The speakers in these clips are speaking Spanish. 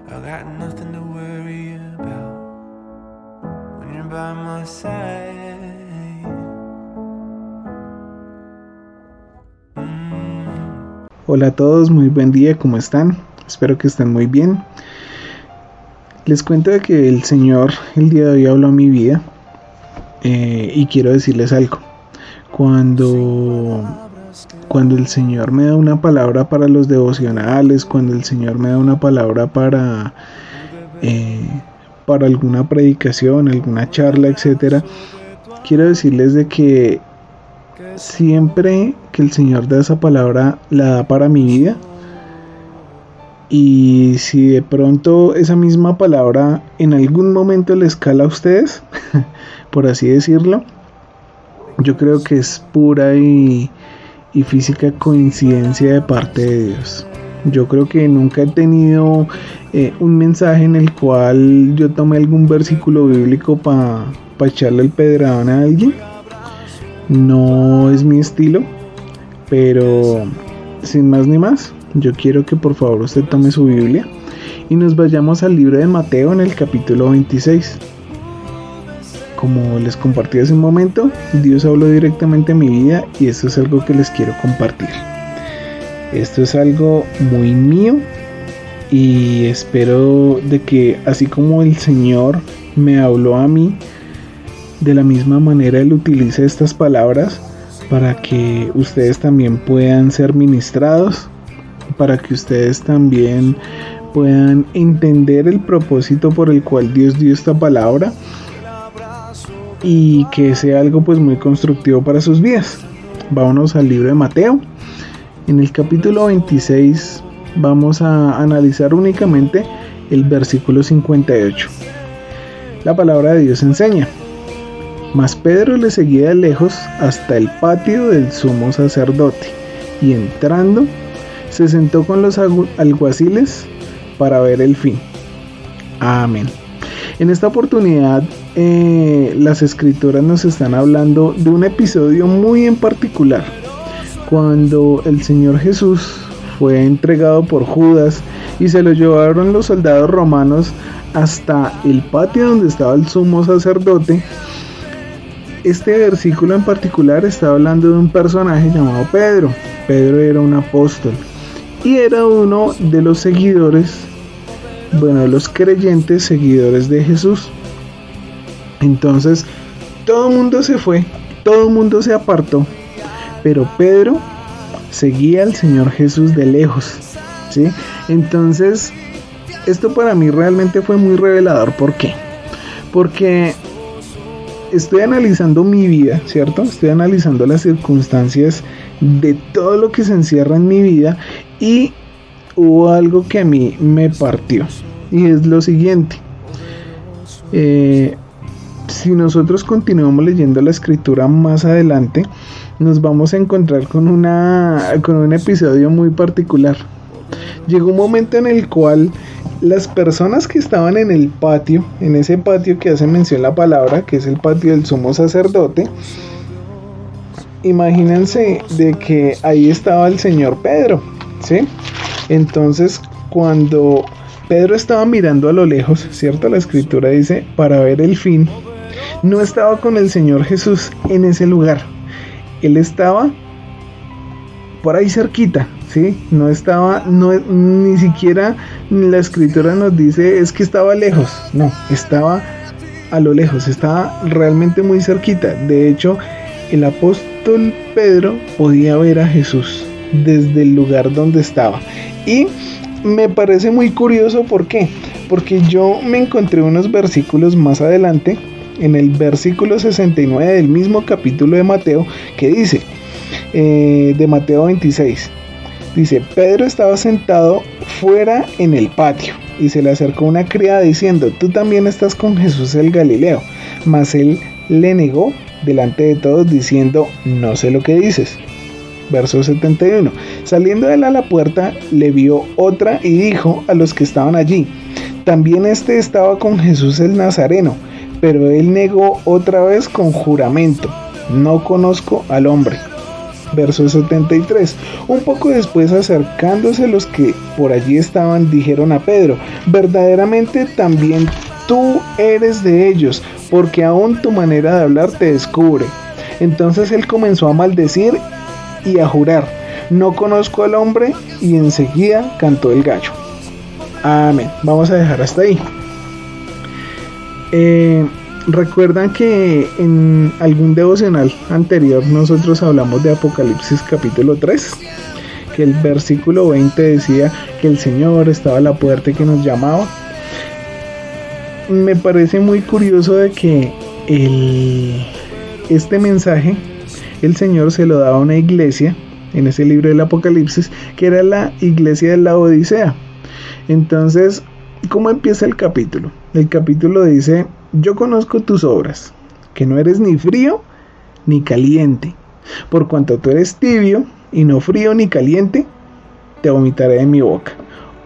I got nothing to worry about when you're by my side. Hola a todos, muy buen día, ¿cómo están? Espero que estén muy bien. Les cuento de que el Señor el día de hoy habló a mi vida y quiero decirles algo. Cuando el Señor me da una palabra para los devocionales, cuando el Señor me da una palabra para alguna predicación, alguna charla, etcétera, quiero decirles de que siempre que el Señor da esa palabra, la da para mi vida. Y si de pronto esa misma palabra en algún momento les cala a ustedes, por así decirlo, yo creo que es pura y física coincidencia de parte de Dios. Yo creo que nunca he tenido un mensaje en el cual yo tomé algún versículo bíblico para echarle el pedradón a alguien. No es mi estilo, pero sin más ni más, yo quiero que por favor usted tome su Biblia y nos vayamos al libro de Mateo en el capítulo 26. Como les compartí hace un momento, Dios habló directamente a mi vida y esto es algo que les quiero compartir. Esto es algo muy mío y espero de que así como el Señor me habló a mí, de la misma manera Él utilice estas palabras para que ustedes también puedan ser ministrados, para que ustedes también puedan entender el propósito por el cual Dios dio esta palabra y que sea algo pues muy constructivo para sus vidas. Vámonos al libro de Mateo. En el capítulo 26 vamos a analizar únicamente el versículo 58. La palabra de Dios enseña: Mas Pedro le seguía de lejos hasta el patio del sumo sacerdote, y entrando, se sentó con los alguaciles para ver el fin. Amén. En esta oportunidad, las escrituras nos están hablando de un episodio muy en particular, cuando el Señor Jesús fue entregado por Judas y se lo llevaron los soldados romanos hasta el patio donde estaba el sumo sacerdote. Este versículo en particular está hablando de un personaje llamado Pedro. Pedro era un apóstol y era uno de los seguidores, de los creyentes seguidores de Jesús. Entonces todo el mundo se fue, todo el mundo se apartó, pero Pedro seguía al Señor Jesús de lejos, ¿sí? Entonces esto para mí realmente fue muy revelador. ¿Por qué? Porque estoy analizando mi vida, ¿cierto? Estoy analizando las circunstancias de todo lo que se encierra en mi vida y hubo algo que a mí me partió y es lo siguiente. Si nosotros continuamos leyendo la escritura más adelante, nos vamos a encontrar con un episodio muy particular. Llegó un momento en el cual las personas que estaban en el patio, en ese patio que hace mención la palabra, que es el patio del sumo sacerdote, imagínense de que ahí estaba el Señor Pedro, ¿sí? Entonces, cuando Pedro estaba mirando a lo lejos, ¿cierto? La escritura dice, para ver el fin, no estaba con el Señor Jesús en ese lugar. Él estaba por ahí cerquita, ¿sí? No estaba, ni siquiera la escritura nos dice es que estaba lejos, no, estaba a lo lejos, estaba realmente muy cerquita. De hecho, el apóstol Pedro podía ver a Jesús desde el lugar donde estaba. Y me parece muy curioso, ¿por qué? Porque yo me encontré unos versículos más adelante, en el versículo 69 del mismo capítulo de Mateo, que dice, de Mateo 26, dice: Pedro estaba sentado fuera en el patio y se le acercó una criada diciendo: tú también estás con Jesús el Galileo. Mas él le negó delante de todos diciendo: no sé lo que dices. Verso 71. Saliendo él a la puerta, le vio otra y dijo a los que estaban allí: también este estaba con Jesús el Nazareno. Pero él negó otra vez con juramento: no conozco al hombre. Verso 73. Un poco después, acercándose los que por allí estaban, dijeron a Pedro: verdaderamente también tú eres de ellos, porque aún tu manera de hablar te descubre. Entonces él comenzó a maldecir y a jurar: no conozco al hombre, y enseguida cantó el gallo. Amén. Vamos a dejar hasta ahí. Recuerdan que en algún devocional anterior nosotros hablamos de Apocalipsis capítulo 3, que el versículo 20 decía que el Señor estaba a la puerta y que nos llamaba. Me parece muy curioso de que este mensaje el Señor se lo daba a una iglesia en ese libro del Apocalipsis, que era la iglesia de la Odisea. Entonces, ¿cómo empieza el capítulo? El capítulo dice: yo conozco tus obras, que no eres ni frío ni caliente. Por cuanto tú eres tibio y no frío ni caliente, te vomitaré de mi boca.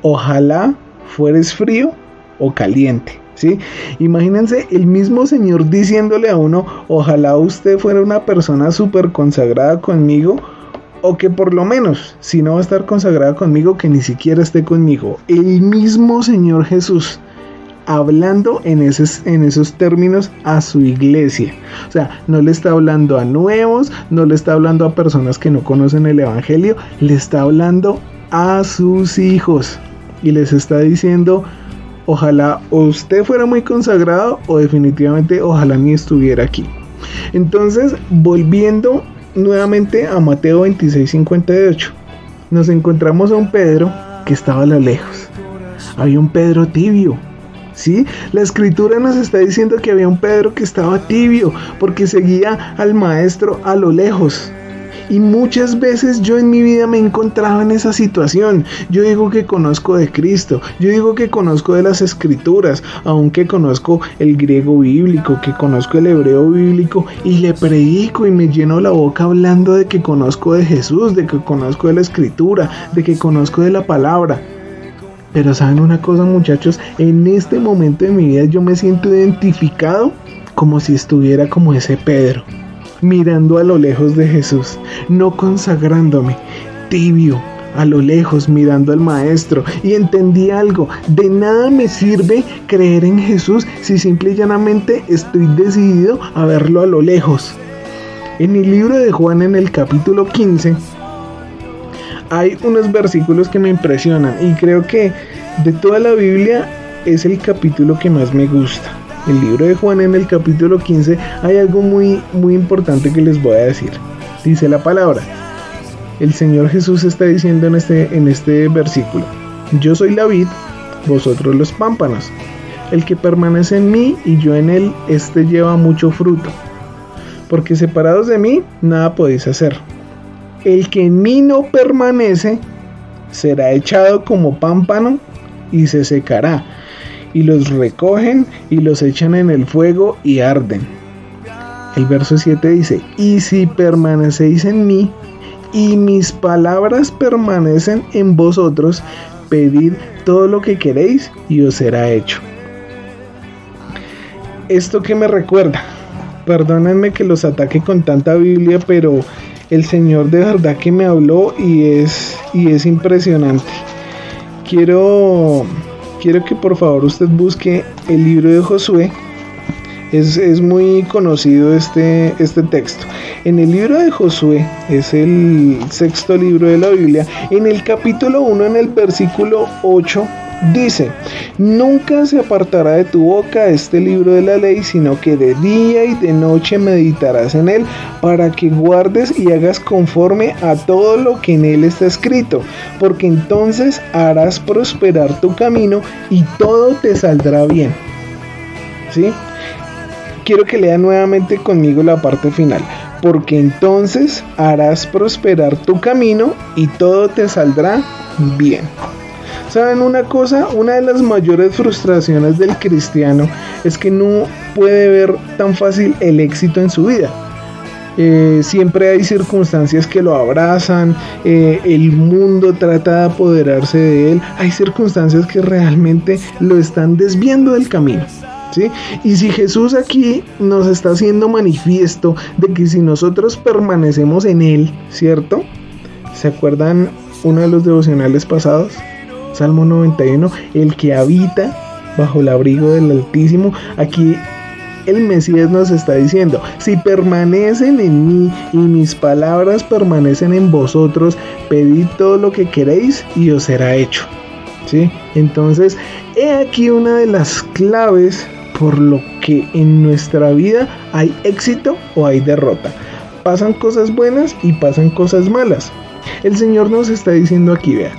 Ojalá fueres frío o caliente. ¿Sí? Imagínense el mismo Señor diciéndole a uno: ojalá usted fuera una persona súper consagrada conmigo, o que por lo menos, si no va a estar consagrada conmigo, que ni siquiera esté conmigo. El mismo Señor Jesús hablando en esos términos a su iglesia. O sea, no le está hablando a nuevos, no le está hablando a personas que no conocen el evangelio, le está hablando a sus hijos y les está diciendo: ojalá o usted fuera muy consagrado, o definitivamente ojalá ni estuviera aquí. Entonces, volviendo nuevamente a Mateo 26:58, nos encontramos a un Pedro que estaba a lo lejos. Había un Pedro tibio. ¿Sí? La escritura nos está diciendo que había un Pedro que estaba tibio porque seguía al maestro a lo lejos. Y muchas veces yo en mi vida me he encontrado en esa situación. Yo digo que conozco de Cristo, yo digo que conozco de las escrituras, aunque conozco el griego bíblico, que conozco el hebreo bíblico, y le predico y me lleno la boca hablando de que conozco de Jesús, de que conozco de la escritura, de que conozco de la palabra. Pero ¿saben una cosa, muchachos? En este momento de mi vida yo me siento identificado como si estuviera como ese Pedro, mirando a lo lejos de Jesús, no consagrándome, tibio, a lo lejos, mirando al maestro. Y entendí algo: de nada me sirve creer en Jesús si simple y llanamente estoy decidido a verlo a lo lejos. En el libro de Juan, en el capítulo 15, hay unos versículos que me impresionan, y creo que de toda la Biblia es el capítulo que más me gusta. El libro de Juan, en el capítulo 15, hay algo muy importante que les voy a decir. Dice la palabra: el Señor Jesús está diciendo en este versículo: yo soy la vid, vosotros los pámpanos. El que permanece en mí y yo en él, este lleva mucho fruto, porque separados de mí nada podéis hacer. El que en mí no permanece será echado como pámpano y se secará, y los recogen y los echan en el fuego y arden. El verso 7 dice: y si permanecéis en mí y mis palabras permanecen en vosotros, pedid todo lo que queréis y os será hecho. ¿Esto qué me recuerda? Perdónenme que los ataque con tanta Biblia, pero el Señor de verdad que me habló y es impresionante. Quiero que por favor usted busque el libro de Josué. Es muy conocido este texto. En el libro de Josué, es el sexto libro de la Biblia, en el capítulo 1, en el versículo 8, dice: nunca se apartará de tu boca este libro de la ley, sino que de día y de noche meditarás en él, para que guardes y hagas conforme a todo lo que en él está escrito, porque entonces harás prosperar tu camino y todo te saldrá bien. ¿Sí? Quiero que lean nuevamente conmigo la parte final. Porque entonces harás prosperar tu camino y todo te saldrá bien. ¿Saben una cosa? Una de las mayores frustraciones del cristiano es que no puede ver tan fácil el éxito en su vida. Siempre hay circunstancias que lo abrazan, el mundo trata de apoderarse de él, hay circunstancias que realmente lo están desviando del camino. ¿sí? Y si Jesús aquí nos está haciendo manifiesto de que si nosotros permanecemos en Él, ¿cierto? ¿Se acuerdan uno de los devocionales pasados? Salmo 91, el que habita bajo el abrigo del Altísimo. Aquí el Mesías nos está diciendo, si permanecen en mí y mis palabras permanecen en vosotros, pedid todo lo que queréis y os será hecho, ¿sí? Entonces, he aquí una de las claves por lo que en nuestra vida hay éxito o hay derrota. Pasan cosas buenas y pasan cosas malas. El Señor nos está diciendo aquí, vean,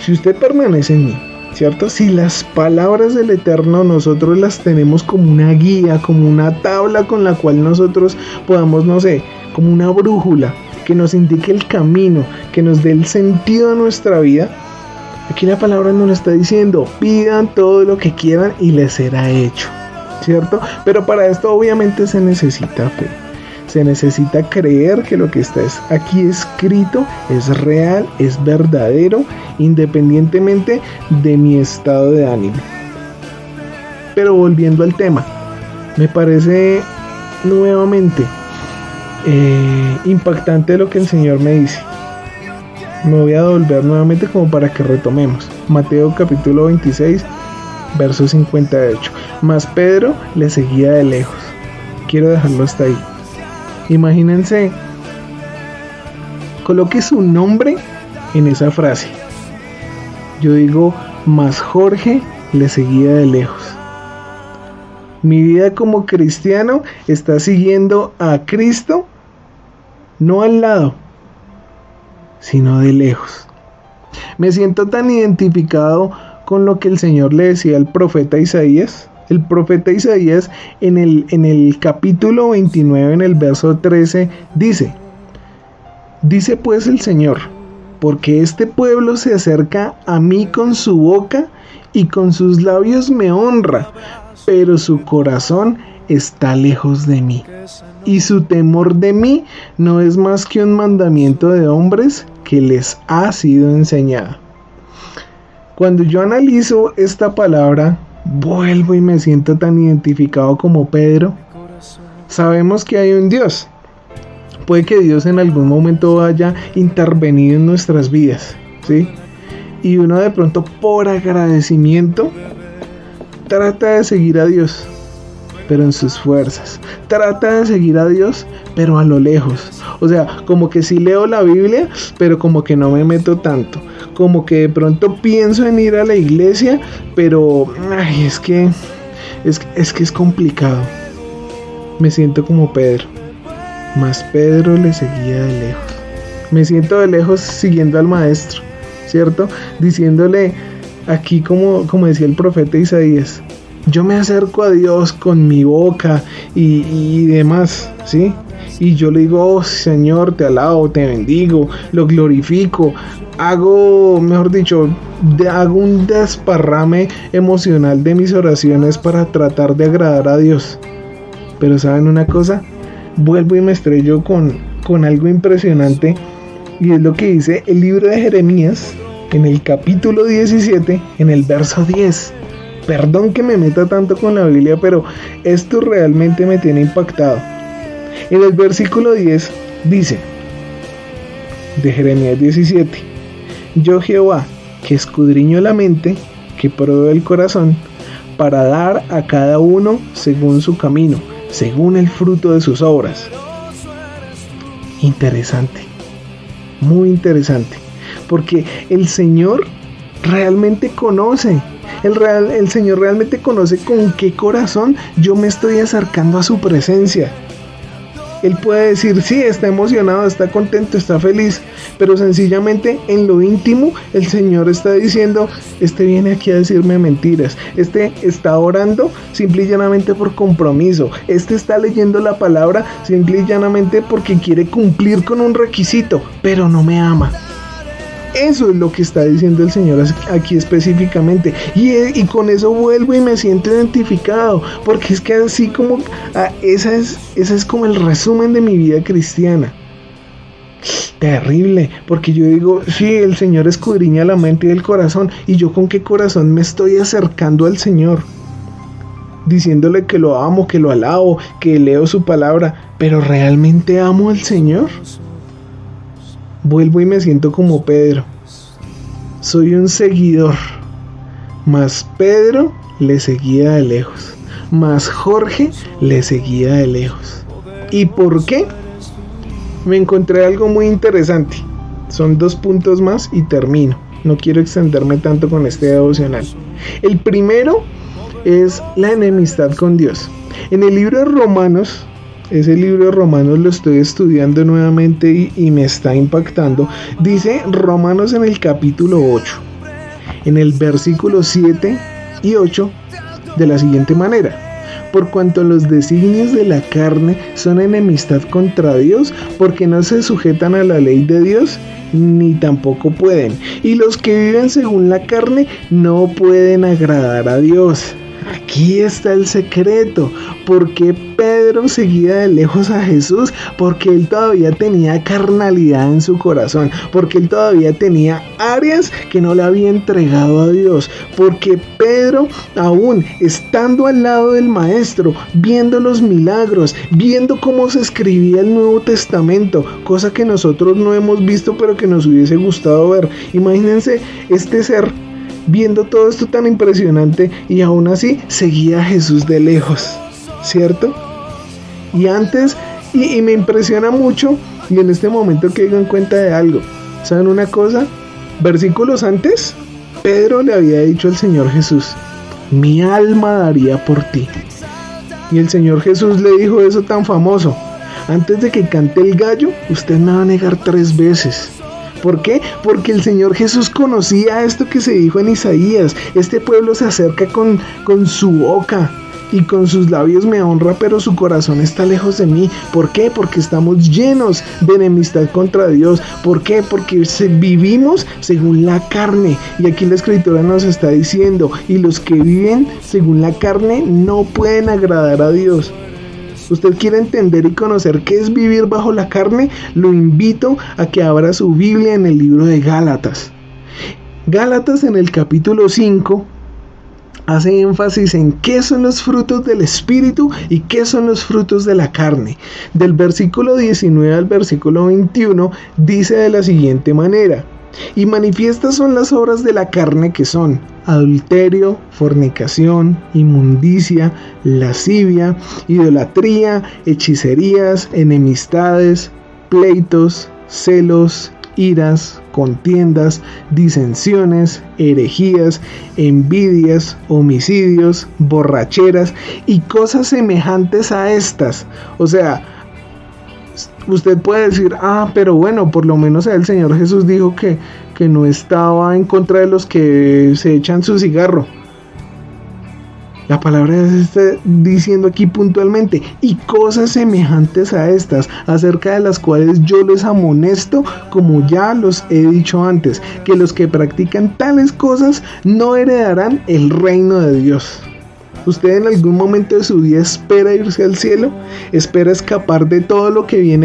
si usted permanece en mí, ¿cierto? Si las palabras del Eterno nosotros las tenemos como una guía, como una tabla con la cual nosotros podamos, no sé, como una brújula que nos indique el camino, que nos dé el sentido de nuestra vida. Aquí la palabra nos está diciendo, pidan todo lo que quieran y les será hecho, ¿cierto? Pero para esto obviamente se necesita fe. Se necesita creer que lo que está aquí escrito es real, es verdadero, independientemente de mi estado de ánimo. Pero volviendo al tema, me parece nuevamente impactante lo que el Señor me dice. Me voy a devolver nuevamente como para que retomemos. Mateo capítulo 26, verso 58. Mas Pedro le seguía de lejos. Quiero dejarlo hasta ahí. Imagínense, coloque su nombre en esa frase. Yo digo, mas Jorge le seguía de lejos. Mi vida como cristiano está siguiendo a Cristo, no al lado, sino de lejos. Me siento tan identificado con lo que el Señor le decía al profeta Isaías. El profeta Isaías en el capítulo 29, en el verso 13, dice pues el Señor, porque este pueblo se acerca a mí con su boca y con sus labios me honra, pero su corazón está lejos de mí, y su temor de mí no es más que un mandamiento de hombres que les ha sido enseñado. Cuando yo analizo esta palabra, vuelvo y me siento tan identificado como Pedro. Sabemos que hay un Dios. Puede que Dios en algún momento haya intervenido en nuestras vidas, ¿sí? Y uno de pronto por agradecimiento trata de seguir a Dios, pero en sus fuerzas. Trata de seguir a Dios, pero a lo lejos. O sea, como que sí leo la Biblia, pero como que no me meto tanto. Como que de pronto pienso en ir a la iglesia, pero es que es complicado. Me siento como Pedro. Mas Pedro le seguía de lejos. Me siento de lejos siguiendo al maestro, ¿cierto? Diciéndole aquí como decía el profeta Isaías, yo me acerco a Dios con mi boca y demás, ¿sí? Y yo le digo, oh, Señor, te alabo, te bendigo, lo glorifico, hago un desparrame emocional de mis oraciones para tratar de agradar a Dios. Pero ¿saben una cosa? Vuelvo y me estrello con algo impresionante, y es lo que dice el libro de Jeremías en el capítulo 17, en el verso 10. Perdón que me meta tanto con la Biblia, pero esto realmente me tiene impactado. En el versículo 10 dice, de Jeremías 17, yo Jehová, que escudriño la mente, que pruebo el corazón, para dar a cada uno según su camino, según el fruto de sus obras. Interesante, muy interesante, porque el Señor realmente conoce. El Señor realmente conoce con qué corazón yo me estoy acercando a su presencia. Él puede decir, sí, está emocionado, está contento, está feliz, pero sencillamente en lo íntimo el Señor está diciendo, este viene aquí a decirme mentiras, este está orando simple y llanamente por compromiso, este está leyendo la palabra simple y llanamente porque quiere cumplir con un requisito, pero no me ama. Eso es lo que está diciendo el Señor aquí específicamente, y con eso vuelvo y me siento identificado, porque es que así como esa es como el resumen de mi vida cristiana. Terrible, porque yo digo, sí, el Señor escudriña la mente y el corazón, y yo con qué corazón me estoy acercando al Señor. diciéndole que lo amo, que lo alabo, que leo su palabra, pero ¿realmente amo al Señor? Vuelvo y me siento como Pedro. Soy un seguidor, mas Pedro le seguía de lejos, mas Jorge le seguía de lejos. ¿Y por qué? Me encontré algo muy interesante. Son 2 puntos más y termino. No quiero extenderme tanto con este devocional. El primero es la enemistad con Dios. En el libro de Romanos, ese libro de Romanos lo estoy estudiando nuevamente y me está impactando. Dice Romanos en el capítulo 8, en el versículo 7 y 8, de la siguiente manera: por cuanto los designios de la carne son enemistad contra Dios, porque no se sujetan a la ley de Dios, ni tampoco pueden. Y los que viven según la carne no pueden agradar a Dios. Aquí está el secreto. ¿Por qué Pedro seguía de lejos a Jesús? Porque él todavía tenía carnalidad en su corazón. Porque él todavía tenía áreas que no le había entregado a Dios. Porque Pedro, aún estando al lado del Maestro, viendo los milagros, viendo cómo se escribía el Nuevo Testamento, cosa que nosotros no hemos visto pero que nos hubiese gustado ver. Imagínense este ser viendo todo esto tan impresionante y aún así seguía a Jesús de lejos, ¿cierto? Y antes, y me impresiona mucho, y en este momento caigo en cuenta de algo. ¿Saben una cosa? Versículos antes, Pedro le había dicho al Señor Jesús: mi alma daría por ti. Y el Señor Jesús le dijo eso tan famoso: antes de que cante el gallo, usted me va a negar 3 veces. ¿Por qué? Porque el Señor Jesús conocía esto que se dijo en Isaías: este pueblo se acerca con su boca y con sus labios me honra, pero su corazón está lejos de mí. ¿Por qué? Porque estamos llenos de enemistad contra Dios. ¿Por qué? Porque vivimos según la carne. Y aquí la Escritura nos está diciendo: y los que viven según la carne no pueden agradar a Dios. ¿Usted quiere entender y conocer qué es vivir bajo la carne? Lo invito a que abra su Biblia en el libro de Gálatas. Gálatas, en el capítulo 5, hace énfasis en qué son los frutos del Espíritu y qué son los frutos de la carne. Del versículo 19 al versículo 21 dice de la siguiente manera: y manifiestas son las obras de la carne, que son adulterio, fornicación, inmundicia, lascivia, idolatría, hechicerías, enemistades, pleitos, celos, iras, contiendas, disensiones, herejías, envidias, homicidios, borracheras y cosas semejantes a estas. O sea, usted puede decir: pero bueno, por lo menos el Señor Jesús dijo que no estaba en contra de los que se echan su cigarro. La palabra está diciendo aquí puntualmente: y cosas semejantes a estas, acerca de las cuales yo les amonesto, como ya los he dicho antes, que los que practican tales cosas no heredarán el reino de Dios. ¿Usted en algún momento de su vida espera irse al cielo? ¿Espera escapar de todo lo que viene